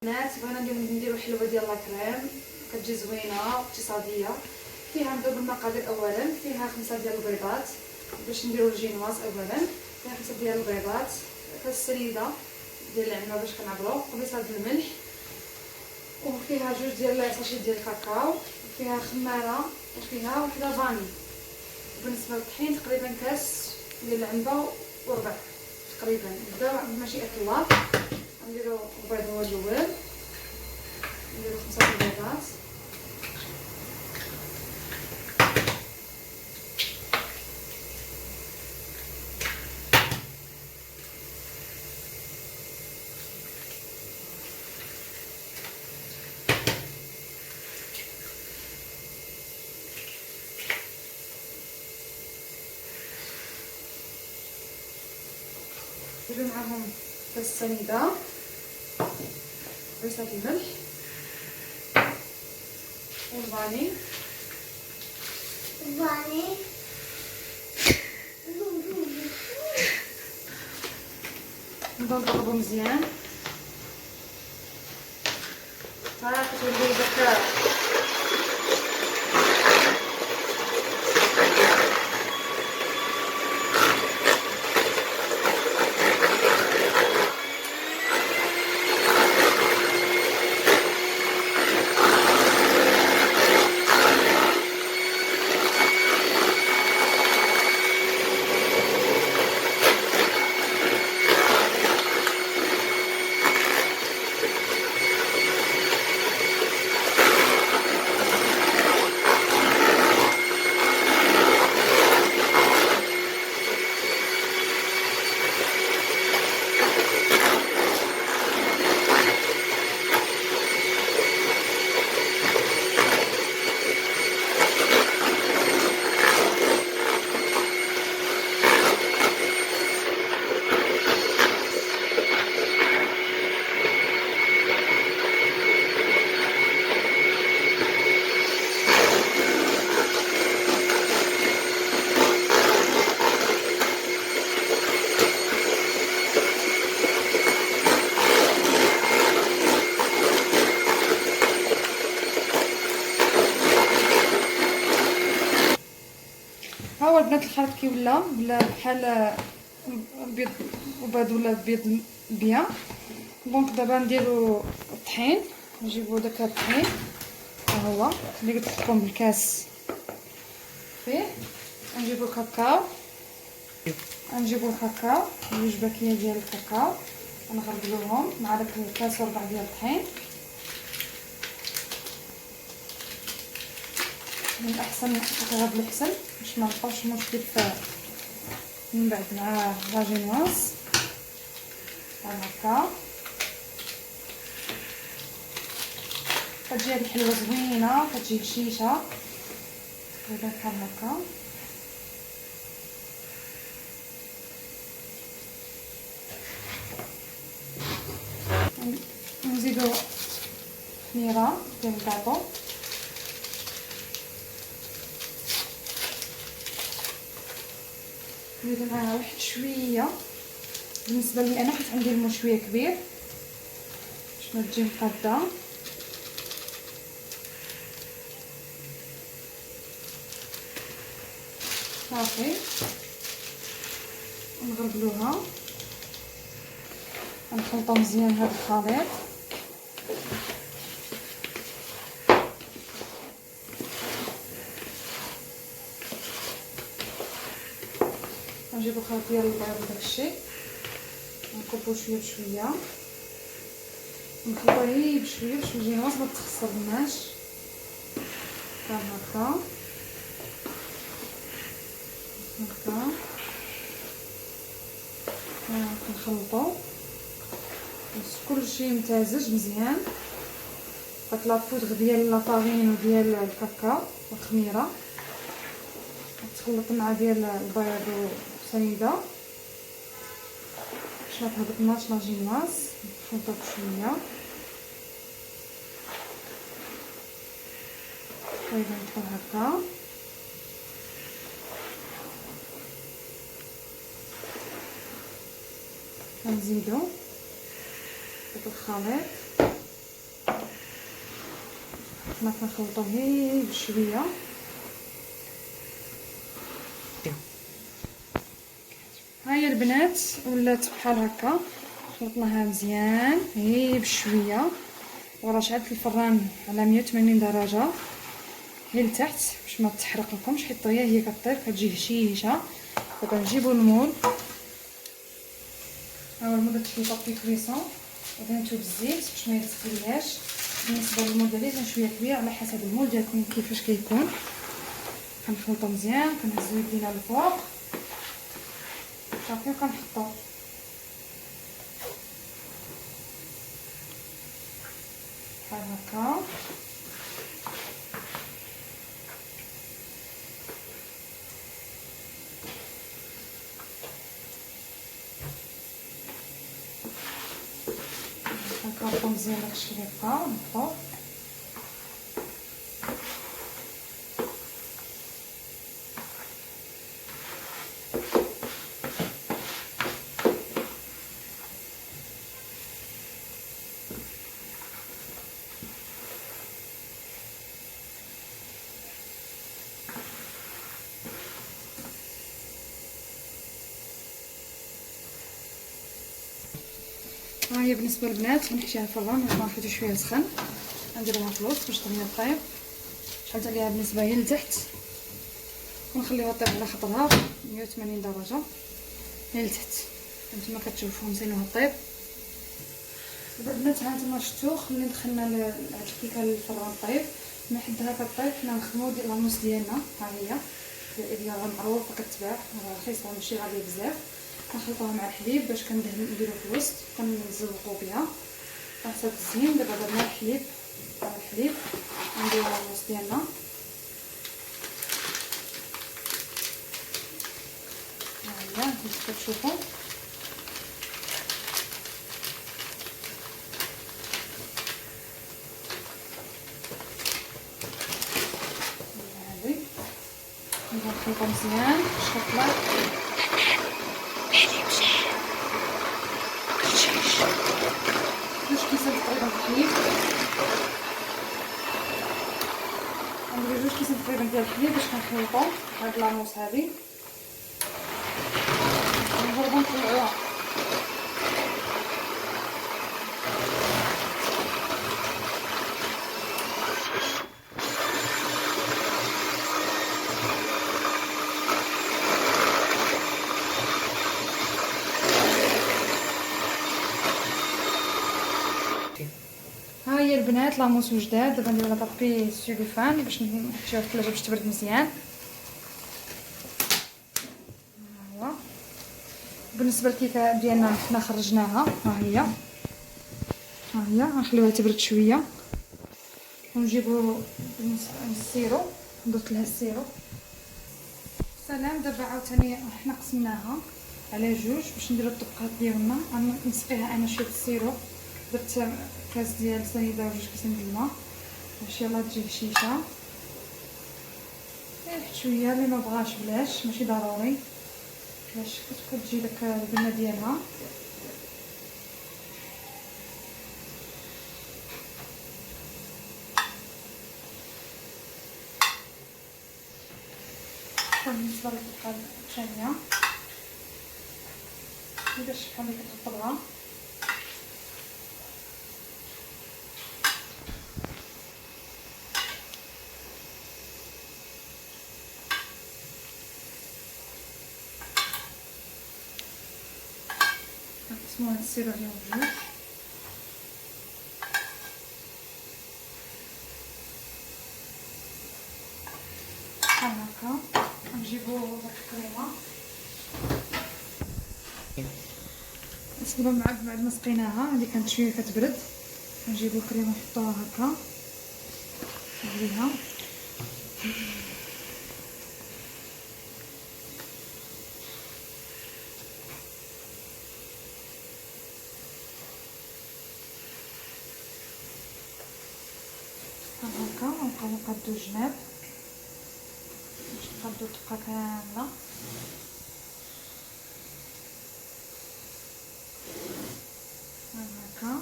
البنات بغينا نديرو حلوه ديال لاكريم كتجي زوينه اقتصاديه. فيها نبداو بالمقادير. اولا فيها 5 ديال البيضات باش نديرو الجينواز. اولا فيها 5 ديال البيضات، السريده ديال العنبه باش كنعبرو، قبيصه ديال الملح، وفيها 2 ديال ساشي ديال الكاكاو، وفيها خماره، وفيها وحده فاني. بالنسبه للطحين تقريبا كاس ديال العنبه وربع تقريبا. نبداو بمشيئه الله. نديرو البيض هو الاول، نديرو 5 البيضات، نديرو معاهم كاس السنيده، قبيصه الملح والفاني. نبداو نضربو مزيان ها كتولي داك ها هو البنات. الخليط كي ولا بحال البيض البيض ولا بيض البيا. دونك دابا نديرو الطحين، نجيبو داك الطحين ها هو اللي قلت لكم بالكاس فيه. نجيبو الكاكاو، نجيبو الكاكاو 2 باكيه ديال الكاكاو، نغربلوهم مع داك الكاس وربع ديال الطحين. من الاحسن تغربلو احسن باش ما نبقاوش مشكل من بعد مع لاجينواز. بحال هكا كتجي هاد الحلوه زوينه، كتجي هشيشه تقريبا بحال هكا. نزيدو خميره ديال الكاطو، نزيدو معاها واحد شويه. بالنسبه لي انا حيت عندي المول شويه كبير باش ما تجي مقاده. صافي نغربلوها، نخلطو مزيان هذا الخليط. نجيبو خليط ديال البيض وداكشي، نكبو شويه بشويه، نخلطو غير بشويه باش الجينواز ما تخسرناش. بحال هكا هكا كنخلطو كلشي ممتزج مزيان. داك لابودغ ديال لافارين وديال الكاكاو والخميره تخلط مع ديال البيض والسنيده باش ما تهبطناش لاجينواز. نخلطو بشويه تقريبا بحال هكا. نزيدو داك الخليط حنا كنخلطوه غير بشويه. ها هي البنات ولات بحال هكا، خلطناها مزيان غير بشويه، وراه شعلت الفران على 180 درجه غير لتحت باش ما تحرق لكمش، حيت الطريه هي كطيب كتجي هشيشه. دابا نجيبو المول، ها هو المول درت ليه بابي كريسون ودهنتو بالزيت باش ما يتسخلياش. بالنسبه للمول ديالي كان شويه كبير على حسب المول ديالكم كيفاش كيكون. كنخلطو مزيان، كنهزو يدينا الفوق صافي وكنحطو بحال هكا. كنخلطو مزيان داك الشريطه ونحطو ها هي بالنسبه للبنات غنحشيها في الفران باش ما نخليو شويه سخن. غنديرها في الوسط باش تغني طيب، شحال عليها بالنسبه هي لتحت ونخليوها طيب على خطرها 180 درجه هي لتحت. هانتوما كتشوفوا مزيانوها طيب. دابا البنات هانتوما شفتوا خلينا دخلنا هاد الكيكه للفران طيب. من حد هكا طيب حنا نخدمو ديال لاموس ديالنا، ها هي ديالها معروفه كتباع رخيصه ماشي غاليه بزاف. كنخلطوها مع الحليب باش نديرو في الوسط كنزوقو بها حتى تزين. دابا درنا الحليب نديرو الوسط ديالنا، ها هي كيف كتشوفوا. هذه نخلطو مزيان باش تطلع جوج كيسان تقريبا الحليب. غندير جوج كيسان تقريبا ديال الحليب باش كنخلطو هاد لاموس هادي ونضربو نطلعوها. ها هي البنات لاموس وجداد. دابا نديرو لها بابي سيلوفان باش نحطوها في الثلاجه باش تبرد مزيان. ها هو بالنسبه للكيكه ديالنا حنا خرجناها، ها هي غنخليوها تبرد شويه ونجيبو السيرو. درت لها السيرو سلام. دابا عاوتاني حنا قسمناها على جوج باش نديرو الطبقات ديالنا. نسقيها انا شويه السيرو، درت كاس ديال سنيده وجوج كيسان د الماء باش يلاه تجي هشيشه. واحد شويه اللي ما بغاش بلاش ماشي ضروري باش كتجي داك البنه ديالها. بالنسبه للطبقه الثانيه ندير شحال اللي كتغطبها نقسمو هاد السيرو عليهم بجوج بحال هكا. نجيبو داك الكريمه نصبرو بعد ما سقيناها. هادي كانت شويه كتبرد، نجيبو الكريمه نحطوها هكا عليها. هكا ونبقاو نقادو الجناب باش نقادو الطبقه كامله. هكا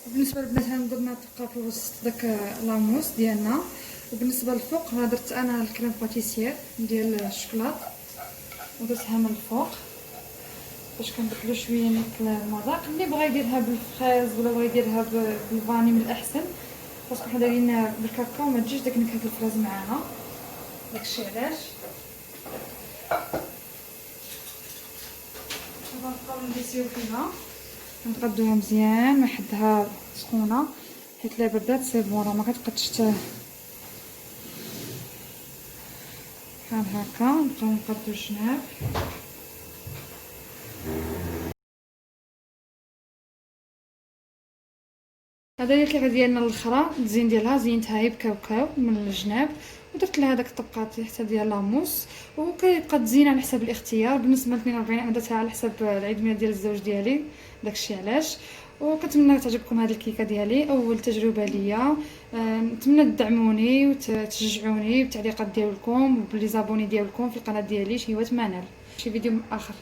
بالنسبه للبنات درنا تبقى في الوسط داك لاموس ديالنا. وبالنسبه للفوق درت انا الكريم باتيسير ديال الشوكولات ودرتها من الفوق باش كنبدلو شويه نيت المذاق. اللي بغى يديرها بالفريز ولا بغى يديرها بالفاني من الاحسن، خاصكم حنا دايرين بالكاكاو ما تجيش داك نكهه الفريز معاها، داكشي علاش غنبقاو نبيسيو فيها. نقادوها مزيان ما حدها سخونه حيت لا بردات سي بون راه ما كتقدش بحال هكا. نبقاو نقادو الجناب. هذا هي الكيكه ديالنا الاخرى. التزيين ديالها زينتها هي بكاوكاو من الجناب ودرت لها داك الطبقات حتى ديال لاموس، وكيبقى تزيين على حسب الاختيار. بالنسبه ل 42 درتها على حسب العيد ميلاد ديال الزوج ديالي، داكشي علاش. وكنتمنى تعجبكم هذه الكيكه ديالي، اول تجربه ليا. نتمنى تدعموني وتشجعوني بالتعليقات ديالكم وبلي زابوني ديالكم في القناه ديالي شي هو تمنال. شي فيديو اخر.